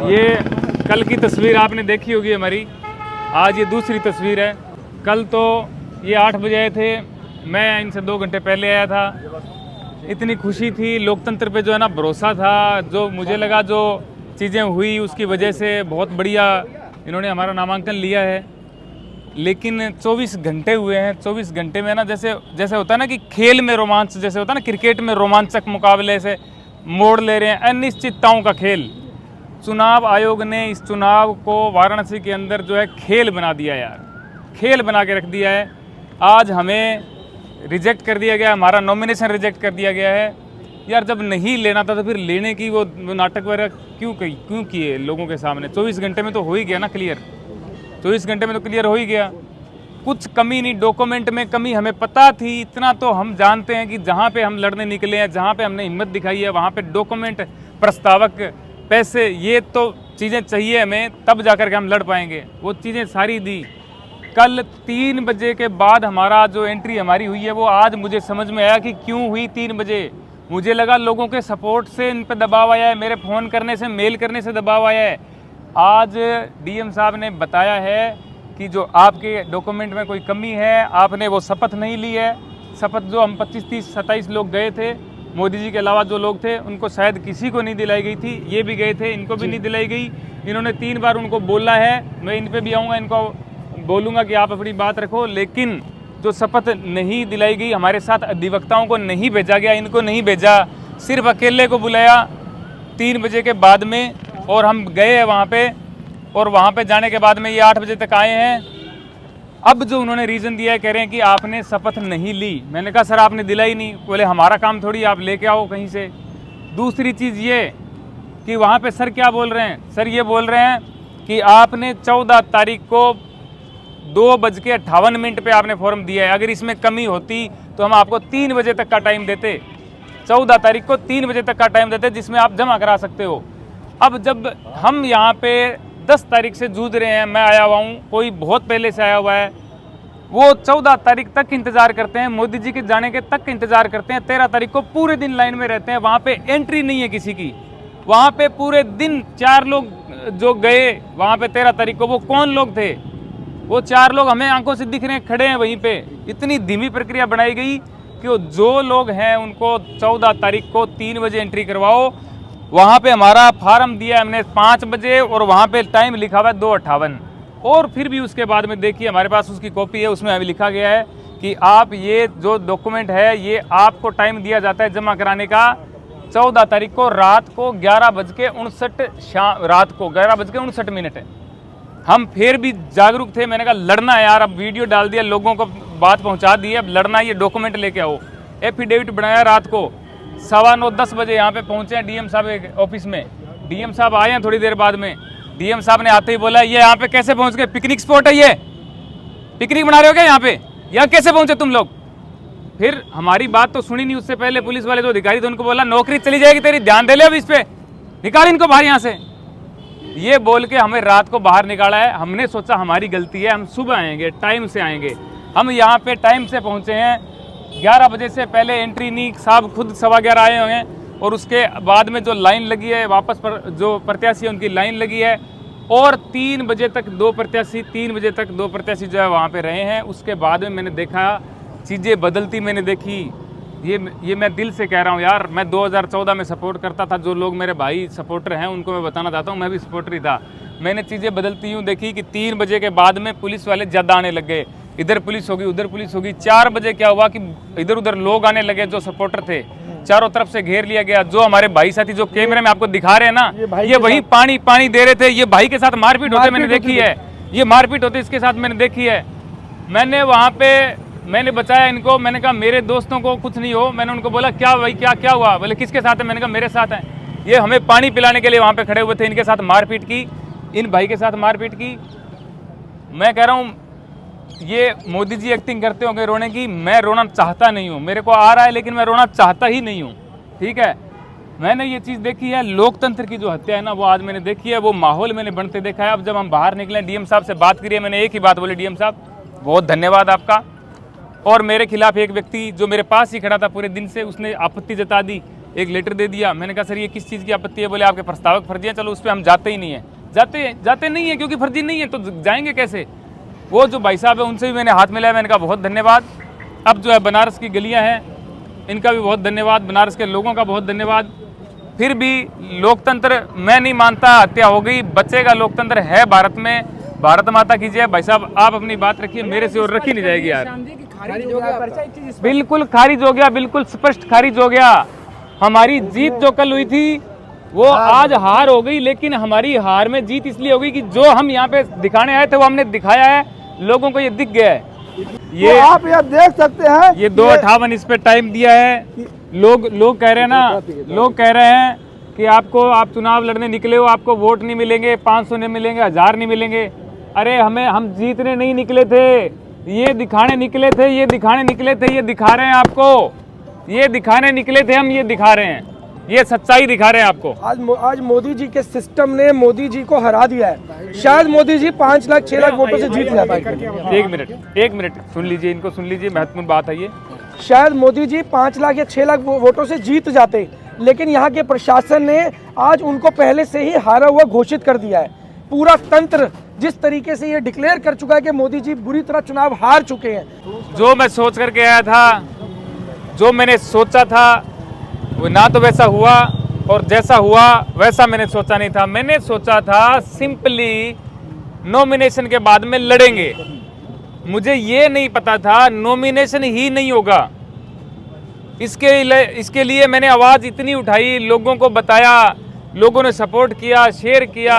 ये कल की तस्वीर आपने देखी होगी हमारी, आज ये दूसरी तस्वीर है। कल तो ये 8 बजे आए थे, मैं इनसे 2 घंटे पहले आया था। इतनी खुशी थी, लोकतंत्र पे जो है ना भरोसा था, जो मुझे लगा जो चीज़ें हुई उसकी वजह से बहुत बढ़िया इन्होंने हमारा नामांकन लिया है। लेकिन 24 घंटे हुए हैं, 24 घंटे में ना जैसे होता है ना कि खेल में रोमांच, जैसे होता है ना क्रिकेट में रोमांचक मुकाबले से मोड़ ले रहे हैं, अनिश्चितताओं का खेल। चुनाव आयोग ने इस चुनाव को वाराणसी के अंदर जो है खेल बना दिया यार, खेल बना के रख दिया है। आज हमें रिजेक्ट कर दिया गया, हमारा नॉमिनेशन रिजेक्ट कर दिया गया है। यार जब नहीं लेना था तो फिर लेने की वो नाटक वगैरह क्यों किए लोगों के सामने? 24 घंटे में तो हो ही गया ना क्लियर, 24 घंटे में तो क्लियर हो ही गया। कुछ कमी नहीं, डॉक्यूमेंट में कमी हमें पता थी, इतना तो हम जानते हैं कि जहाँ पे हम लड़ने निकले हैं, जहाँ पे हमने हिम्मत दिखाई है, वहाँ पे डॉक्यूमेंट, प्रस्तावक, पैसे, ये तो चीज़ें चाहिए हमें, तब जाकर के हम लड़ पाएंगे। वो चीज़ें सारी दी। कल 3 बजे के बाद हमारा जो एंट्री हमारी हुई है वो आज मुझे समझ में आया कि क्यों हुई 3 बजे। मुझे लगा लोगों के सपोर्ट से इन पर दबाव आया है, मेरे फ़ोन करने से, मेल करने से दबाव आया है। आज डीएम साहब ने बताया है कि जो आपके डॉक्यूमेंट में कोई कमी है, आपने वो शपथ नहीं ली है। शपथ जो हम 25, 30, 27 लोग गए थे, मोदी जी के अलावा जो लोग थे, उनको शायद किसी को नहीं दिलाई गई थी। ये भी गए थे, इनको भी नहीं दिलाई गई। इन्होंने 3 बार उनको बोला है, मैं इन पे भी आऊँगा, इनको बोलूँगा कि आप अपनी बात रखो। लेकिन जो शपथ नहीं दिलाई गई, हमारे साथ अधिवक्ताओं को नहीं भेजा गया, इनको नहीं भेजा, सिर्फ अकेले को बुलाया 3 बजे के बाद में, और हम गए हैं वहाँ पे। और वहाँ पे जाने के बाद में ये 8 बजे तक आए हैं। अब जो उन्होंने रीज़न दिया है, कह रहे हैं कि आपने शपथ नहीं ली। मैंने कहा सर आपने दिलाई नहीं। बोले हमारा काम थोड़ी, आप लेके आओ कहीं से। दूसरी चीज़ ये कि वहाँ पे सर क्या बोल रहे हैं, सर ये बोल रहे हैं कि आपने 14 तारीख को 2:58 पे आपने फॉर्म दिया है। अगर इसमें कमी होती तो हम आपको 3 बजे तक का टाइम देते, 14 तारीख को 3 बजे तक का टाइम देते, जिसमें आप जमा करा सकते हो। अब जब हम यहाँ पे 10 तारीख से जूझ रहे हैं, मैं आया हुआ हूँ, कोई बहुत पहले से आया हुआ है, वो 14 तारीख तक इंतज़ार करते हैं, मोदी जी के जाने के तक इंतज़ार करते हैं। 13 तारीख को पूरे दिन लाइन में रहते हैं, वहाँ पे एंट्री नहीं है किसी की। वहाँ पे पूरे दिन 4 लोग जो गए वहाँ पे 13 तारीख को, वो कौन लोग थे? वो 4 लोग हमें आंखों से दिख रहे हैं, खड़े हैं वहीं पे। इतनी धीमी प्रक्रिया बनाई गई कि जो लोग हैं उनको 14 तारीख को 3 बजे एंट्री करवाओ। वहाँ पे हमारा फार्म दिया हमने 5 बजे, और वहाँ पे टाइम लिखा हुआ है 2:58। और फिर भी उसके बाद में देखिए, हमारे पास उसकी कॉपी है, उसमें हमें लिखा गया है कि आप ये जो डॉक्यूमेंट है, ये आपको टाइम दिया जाता है जमा कराने का 14 तारीख को रात को 11:59 रात को 11:59 है। हम फिर भी जागरूक थे। मैंने कहा लड़ना है यार, अब वीडियो डाल दिया, लोगों को बात पहुंचा दी है, अब लड़ना, ये डॉक्यूमेंट लेके आओ। एफिडेविट बनाया रात को 9:15-10 बजे यहाँ पे पहुंचे हैं डीएम साहब ऑफिस में। डीएम साहब आए हैं थोड़ी देर बाद में। डीएम साहब ने आते ही बोला ये यहाँ पे कैसे पहुंच गए? पिकनिक स्पॉट है ये, पिकनिक बना रहे हो क्या यहाँ पे? यहाँ कैसे पहुंचे तुम लोग? फिर हमारी बात तो सुनी नहीं। उससे पहले पुलिस वाले जो अधिकारी थे उनको बोला नौकरी चली जाएगी तेरी, ध्यान दे ले अब इस पे, निकाल इनको बाहर यहाँ से। ये बोल के हमें रात को बाहर निकाला है। हमने सोचा हमारी गलती है, हम सुबह आएंगे, टाइम से आएंगे। हम यहाँ पे टाइम से पहुँचे हैं, 11 बजे से पहले एंट्री नहीं, साहब खुद 11:15 आए हुए हैं। और उसके बाद में जो लाइन लगी है, वापस पर जो प्रत्याशी है उनकी लाइन लगी है। और 3 बजे तक 2 प्रत्याशी, 3 बजे तक 2 प्रत्याशी जो है वहाँ पे रहे हैं। उसके बाद में मैंने देखा चीज़ें बदलती, मैंने देखी। ये मैं दिल से कह रहा हूँ यार, मैं 2014 में सपोर्ट करता था। जो लोग मेरे भाई सपोर्टर हैं उनको मैं बताना चाहता हूँ, मैं भी सपोर्टर ही था। मैंने चीज़ें बदलती हूँ देखी कि 3 बजे के बाद में पुलिस वाले ज़्यादा आने लग गए। इधर पुलिस होगी, उधर पुलिस होगी। 4 बजे क्या हुआ कि इधर उधर लोग आने लगे, जो सपोर्टर थे, चारों तरफ से घेर लिया गया। जो हमारे भाई साथी जो कैमरे में आपको दिखा रहे हैं ना, ये वही पानी दे रहे थे। ये भाई के साथ मारपीट होते मैंने देखी है, ये मारपीट होते इसके साथ मैंने देखी है। मैंने वहाँ पे मैंने बचाया इनको। मैंने कहा मेरे दोस्तों को कुछ नहीं हो। मैंने उनको बोला क्या भाई क्या हुआ? बोले किसके साथ है? मैंने कहा मेरे साथ है। ये हमें पानी पिलाने के लिए वहाँ पे खड़े हुए थे, इनके साथ मारपीट की, इन भाई के साथ मारपीट की। मैं कह रहा हूँ ये मोदी जी एक्टिंग करते होंगे रोने की, मैं रोना चाहता नहीं हूँ। मेरे को आ रहा है लेकिन मैं रोना चाहता ही नहीं हूँ, ठीक है। मैंने ये चीज़ देखी है, लोकतंत्र की जो हत्या है ना, वो आज मैंने देखी है, वो माहौल मैंने बनते देखा है। अब जब हम बाहर निकले, डीएम साहब से बात करिए, मैंने एक ही बात बोली, डीएम साहब बहुत धन्यवाद आपका। और मेरे खिलाफ एक व्यक्ति जो मेरे पास ही खड़ा था पूरे दिन से, उसने आपत्ति जता दी एक लेटर दे दिया। मैंने कहा सर ये किस चीज़ की आपत्ति है? बोले आपके प्रस्तावक फर्जी हैं, चलो उस पर हम जाते ही नहीं है। जाते नहीं है क्योंकि फर्जी नहीं है तो जाएंगे कैसे? वो जो भाई साहब है उनसे भी मैंने हाथ मिलाया, मैंने कहा बहुत धन्यवाद। अब जो है बनारस की गलियाँ हैं इनका भी बहुत धन्यवाद, बनारस के लोगों का बहुत धन्यवाद। फिर भी लोकतंत्र मैं नहीं मानता, हत्या हो गई, बचेगा लोकतंत्र है भारत में। भारत माता की जय। भाई साहब आप अपनी बात रखिए, मेरे से और रखी नहीं जाएगी यार। बिल्कुल खारिज हो गया, बिल्कुल स्पष्ट खारिज हो गया। हमारी जीत जो कल हुई थी वो आज हार हो गई, लेकिन हमारी हार में जीत इसलिए हो गई कि जो हम यहाँ पे दिखाने आए थे वो हमने दिखाया है, लोगों को ये दिख गया है। ये तो आप यहाँ देख सकते हैं ये 2:58 इस पे टाइम दिया है। लोग कह रहे हैं ना, लोग कह रहे हैं कि आप चुनाव लड़ने निकले हो, आपको वोट नहीं मिलेंगे, 500 नहीं मिलेंगे, 1000 नहीं मिलेंगे। अरे हम जीतने नहीं निकले थे, ये दिखाने निकले थे, ये दिखाने निकले थे, ये दिखा रहे हैं आपको, ये दिखाने निकले थे हम, ये दिखा रहे हैं, ये सच्चाई दिखा रहे हैं आपको। आज मोदी जी के सिस्टम ने मोदी जी को हरा दिया है। शायद मोदी जी 5 लाख 6 लाख वोटों से जीत जाते हैं। एक मिनट सुन लीजिए, इनको सुन लीजिए, महत्वपूर्ण बात है ये। शायद मोदी जी 5 लाख या 6 लाख वोटों से जीत जाते, लेकिन यहाँ के प्रशासन ने आज उनको पहले से ही हारा हुआ घोषित कर दिया है। पूरा तंत्र जिस तरीके से ये डिक्लेयर कर चुका है कि मोदी जी बुरी तरह चुनाव हार चुके हैं। जो मैं सोच करके आया था, जो मैंने सोचा था वो ना तो वैसा हुआ, और जैसा हुआ वैसा मैंने सोचा नहीं था। मैंने सोचा था सिंपली नॉमिनेशन के बाद में लड़ेंगे। मुझे ये नहीं पता था नॉमिनेशन ही नहीं होगा। इसके लिए मैंने आवाज़ इतनी उठाई, लोगों को बताया, लोगों ने सपोर्ट किया, शेयर किया।